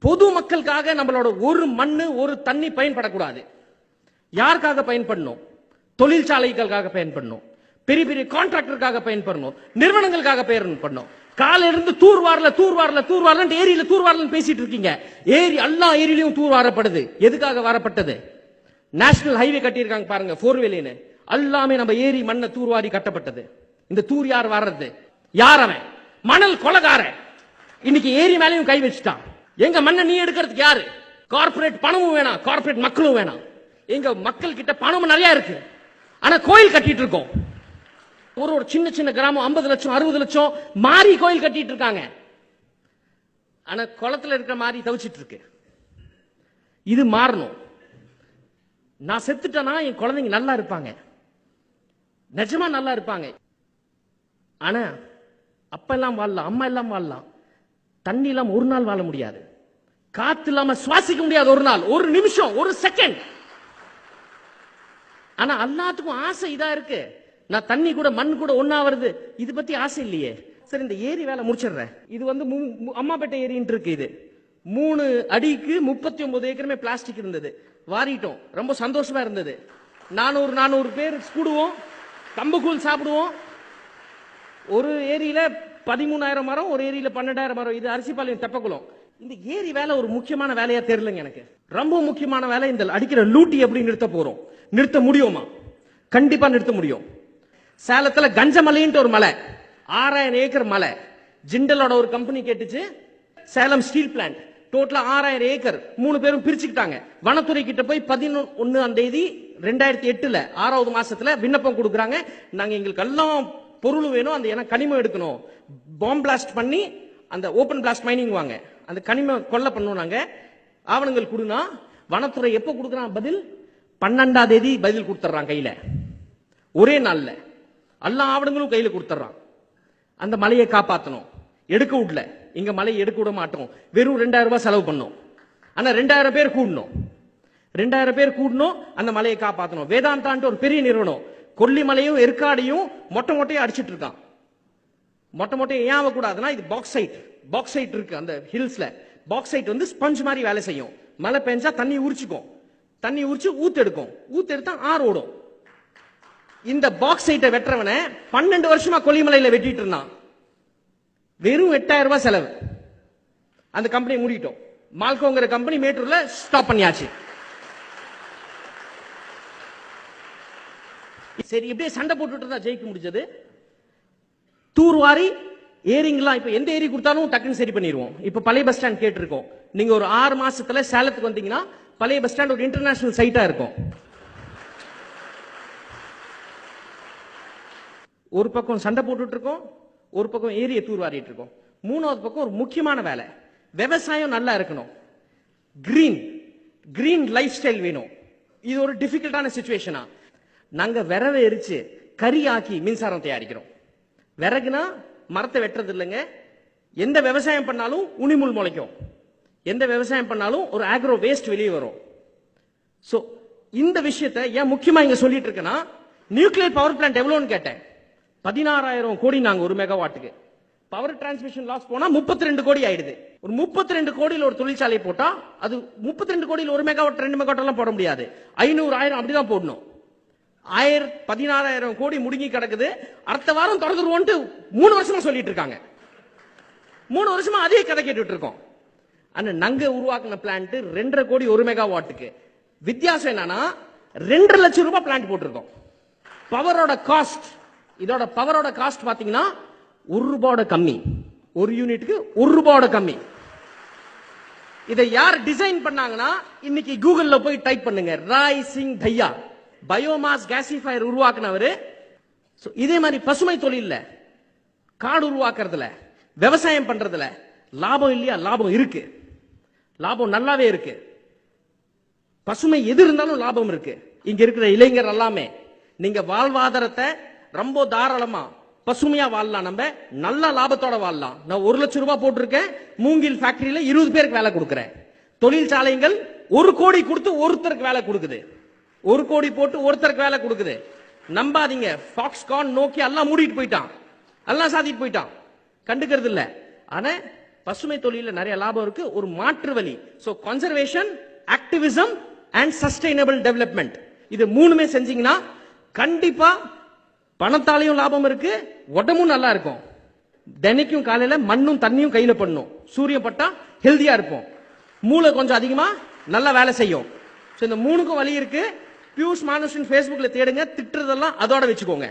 பொது மக்களுக்காக நம்மளோட ஒரு மண்ணு ஒரு தண்ணி பயன்படக்கூடாது. யாருக்காக பயன்படணும்? தொழிற்சாலைகளுக்காக பயன்படணும், பெரிய பெரிய கான்ட்ராக்டருக்காக பயன்படணும், நிறுவனங்களுக்காக பயன்படணும். காலையில இருந்து தூர்வாரல ஏரியில தூர்வாரலன்னு பேசிட்டு இருக்கீங்க. ஏரி எல்லா ஏரியிலையும் தூர்வாரப்படுது. எதுக்காக வரப்பட்டது? நேஷனல் ஹைவே கட்டியிருக்காங்க பாருங்க, 4 வேலைன்னு. எல்லாமே நம்ம ஏரி மண்ணை தூர்வாரி கட்டப்பட்டது. இந்த தூர் யார் வர்றது? யார் அவன்? மணல் கொலகாரன். இன்னைக்கு ஏரி மேலையும் கை வச்சுட்டான். எங்க மண்ணை நீ எடுக்கிறதுக்கு யாரு? கார்பரேட் பணமும் வேணாம், கார்பரேட் மக்களும் வேணாம். எங்க மக்கள் கிட்ட பணமும் நிறைய இருக்கு. ஆனா கோயில் கட்டிட்டு இருக்கோம். ஒரு சின்ன சின்ன கிராமம் 50 லட்சம் 60 லட்சம் மாறி கோயில் கட்டிட்டு இருக்காங்க. ஆனா குளத்துல இருக்கிற மாதிரி தவிச்சிட்டு இருக்கு. இது மாறணும். நான் செத்துட்டேனா என் குழந்தைங்க நல்லா இருப்பாங்க, நிஜமா நல்லா இருப்பாங்க. ஆனா அப்ப எல்லாம் வாழலாம், அம்மா எல்லாம் வாழலாம். தண்ணி இல்லாம ஒரு நாள் வாழ முடியாது. காத்து இல்லாம சுவாசிக்க முடியாது ஒரு நாள், ஒரு நிமிஷம், ஒரு செகண்ட். ஆனா எல்லாத்துக்கும் ஆசை இதா இருக்கு. நான் தண்ணி கூட மண் கூட ஒன்னா வருது, இது பத்தி ஆசை இல்லையே. சரி, இந்த ஏரி வேலை முடிச்சிடுறேன். இது வந்து அம்மாப்பேட்டை ஏரின்னு இருக்கு. இது 3 அடிக்கு 39 ஏக்கருமே பிளாஸ்டிக் இருந்தது. வாரிட்டோம். ரொம்ப சந்தோஷமா இருந்தது. 400 பேர் கூடுவோம், கம்புக்கூழ் சாப்பிடுவோம். ஒரு ஏரியில 13,000 மரம், ஒரு ஏரியில 12,000 மரம். இது அரிசிபாளையம் தெப்பக்குளம். இந்த ஏரி வேலை ஒரு முக்கியமான வேலையா தெரியலங்க எனக்கு. ரொம்ப முக்கியமான வேலை. இந்த அடிக்கிற லூட்டி எப்படி நிறுத்த போறோம்? நிறுத்த முடியுமா? கண்டிப்பா நிறுத்த முடியும். சேலத்துல கஞ்சமலைன்ட்டு ஒரு மலை, 6000 ஏக்கர் மலை. ஜிண்டலோட ஒரு கம்பெனி கேட்டுச்சு. சேலம் ஸ்டீல் பிளான்ட் டோட்டலா 6000 ஏக்கர். 3 பேரும் பிரிச்சுக்கிட்டாங்க. வனத்துறை கிட்ட போய் 11ஆம் தேதி 2008 6வது மாசத்துல விண்ணப்பம் கொடுக்குறாங்க. நாங்க எங்களுக்கு எல்லாம் பொருள் வேணும், அந்த எனக்கு கனிமம் எடுக்கணும். பாம் பிளாஸ்ட் பண்ணி அந்த ஓபன் பிளாஸ்ட் மைனிங் வாங்க, அந்த கனிம கொல்ல பண்ணுவோம். நாங்க ஆவணங்கள் கொடுனா வனத்துறை எப்ப கொடுக்குறான் பதில்? 12ஆம் தேதி பதில் கொடுத்துறான் கையில. ஒரே நாள்ல எல்லா ஆவணங்களும் கையில கொடுத்துறான். அந்த மலையை காப்பாற்றணும். எடுக்க விடல. இங்க மலையை எடுக்க விட மாட்டோம். வெறும் 2000 ரூபாய் செலவு பண்ணோம். ஆனா 2000 பேர் கூடணும். 2000 பேர் கூடணும், அந்த மலையை காப்பாற்றணும். வேதாந்தான்ட்டு ஒரு பெரிய நிறுவனம் கொல்லிமலையும் எற்காடையும் மொட்டையும் அடிச்சிட்டு இருக்கான். மொட்டையை ஏன் ஆகக்கூடாதுன்னா, இது பாக்சைட் இருக்கு அந்த ஹில்ஸ்ல. பாக்சைட் வந்து ஸ்பஞ்ச் மாதிரி வேலை செய்யும். மழை பெஞ்சா தண்ணி உரிச்சுக்கும். தண்ணி உரிச்சு ஊத்தெடுக்கும். ஊத்தெடுத்தா ஆறு ஓடும். இந்த பாக்சைட்டை வெட்டுறவனை 12 வருஷமா கொல்லிமலையில வெட்டிட்டு இருந்தான். வெறும் 8000 ரூபாய் செலவு. அந்த கம்பெனி மூடிட்டோம். மால்கோங்கிற கம்பெனி மேட்டூர்ல ஸ்டாப் பண்ணியாச்சு. சரி, இப்படியே சண்டை போட்டுட்டு இருந்தா ஜெயிக்க முடிஞ்சது. தூர்வாரி ஏரிங்கெல்லாம் இப்ப எந்த ஏரி கொடுத்தாலும் டக்குன்னு சரி பண்ணிடுவோம். இப்ப பழைய பஸ் ஸ்டாண்ட் கேட்டிருக்கோம். நீங்க ஒரு 6 மாசத்துல சேலத்துக்கு வந்தீங்கன்னா பழைய பஸ் ஸ்டாண்ட் ஒரு இன்டர்நேஷனல் சைட்டா இருக்கும். ஒரு பக்கம் சண்டை போட்டுட்டு இருக்கோம், ஒரு பக்கம் ஏரியை தூர்வாரிட்டு இருக்கோம். 3வது பக்கம் ஒரு முக்கியமான வேலை, விவசாயம் நல்லா இருக்கணும். கிரீன் லைஃப் ஸ்டைல் வேணும். இது ஒரு டிஃபிகல்ட்டான சிச்சுவேஷனா. நாங்க விறவை எரிச்சு கறி ஆக்கி மின்சாரம் தயாரிக்கிறோம். விறகுனா மரத்தை வெட்டுறது இல்லைங்க. எந்த விவசாயம் பண்ணாலும் உனிமுள் முளைக்கும். எந்த விவசாயம் பண்ணாலும் ஒரு ஆக்ரோ வேஸ்ட் வெளியே வரும். சோ இந்த விஷயத்தை ஏன் முக்கியமா இங்க சொல்லிட்டு இருக்கேன்னா, நியூக்ளியர் பவர் பிளான்ட் எவ்வளவுன்னு கேட்டேன். 16,000 கோடி நாங்க ஒரு மெகாவாட்டுக்கு. பவர் டிரான்ஸ்மிஷன் லாஸ் போனா 32 கோடி ஆயிடுது. ஒரு 32 கோடியில் ஒரு தொழிற்சாலை போட்டா அது 32 கோடியில் 1 மெகாவாட் 2 மெகாவாட் எல்லாம் போட முடியாது. 500 1000 அப்படிதான் போடணும். 16,000 கோடி முடுங்கி கிடக்குது. அடுத்த வாரம் திறந்துருவோம்னு 3 வருஷமா சொல்லிட்டு இருக்காங்க. 3 வருஷமா அதே கதை கேட்டுட்டு இருக்கோம். ஆனா நாங்க உருவாக்கின பிளான்ட் 2.5 கோடி 1 மெகாவாட்டுக்கு. வித்தியாசம் என்னன்னா 2 லட்சம் ரூபாய் பிளான்ட் போட்டிருக்கோம். பவரோட காஸ்ட், இதோட பவரோட காஸ்ட் பாத்தீங்கன்னா 1 ரூபாயோட கம்மி. ஒரு யூனிட்டுக்கு 1 ரூபாயோட கம்மி. இதை யார் டிசைன் பண்ணாங்கன்னா, இன்னைக்கு கூகுள்ல போய் டைப் பண்ணுங்க, ராய் சிங் தையா, பயோமாஸ் கேசிஃபயர் உருவாக்குனவரு. இதே மாதிரி பசுமை தொழில்ல, காடு உருவாக்குறதுல, விவசாயம் பண்றதுல லாபம் இல்லையா? லாபம் இருக்கு. லாபம் நல்லாவே இருக்கு. பசுமை எது இருந்தாலும் லாபம் இருக்கு. இங்க இருக்கிற இளைஞர் எல்லாமே நீங்க வாழ்வாதாரத்தை ரொம்ப தாராளமா பசுமையா வாழலாம். நம்ம நல்ல லாபத்தோட வாழலாம். நான் 1 லட்சம் ரூபாய் போட்டிருக்கேன். மூங்கில் ஃபேக்டரியில 20 பேருக்கு வேலை கொடுக்கிறேன். தொழிற்சாலைகள் 1 கோடி கொடுத்து ஒருத்தருக்கு வேலை கொடுக்குது. 1 கோடி போட்டு ஒருத்தருக்கு வேலை கொடுக்குது. நம்பாதீங்க. ஃபாக்ஸ்கான், நோக்கியா எல்லாம் மூடிட்டு போயிட்டான். எல்லாம் சாதிட்டு போயிட்டான். கண்டுக்கிறது இல்ல. ஆனா பசுமை தொழில நிறைய லாபம் இருக்கு. ஒரு மாற்று வழி. So conservation, activism and sustainable development, இது மூணுமே செஞ்சீங்கன்னா கண்டிப்பா பணத்தாலையும் லாபம் இருக்கு, உடம்பும் நல்லா இருக்கும். தினைக்கும் காலையில மண்ணும் தண்ணியும் கையில பண்ணணும். சூரியன் பட்டா ஹெல்தியா இருப்போம். மூளை கொஞ்சம் அதிகமா நல்லா வேலை செய்யும். இந்த மூணுக்கும் வழி இருக்கு. பியூஷ் மானுஷன் Facebookல தேடுங்க. திட்டுறதெல்லாம் அதோட வச்சுக்கோங்க.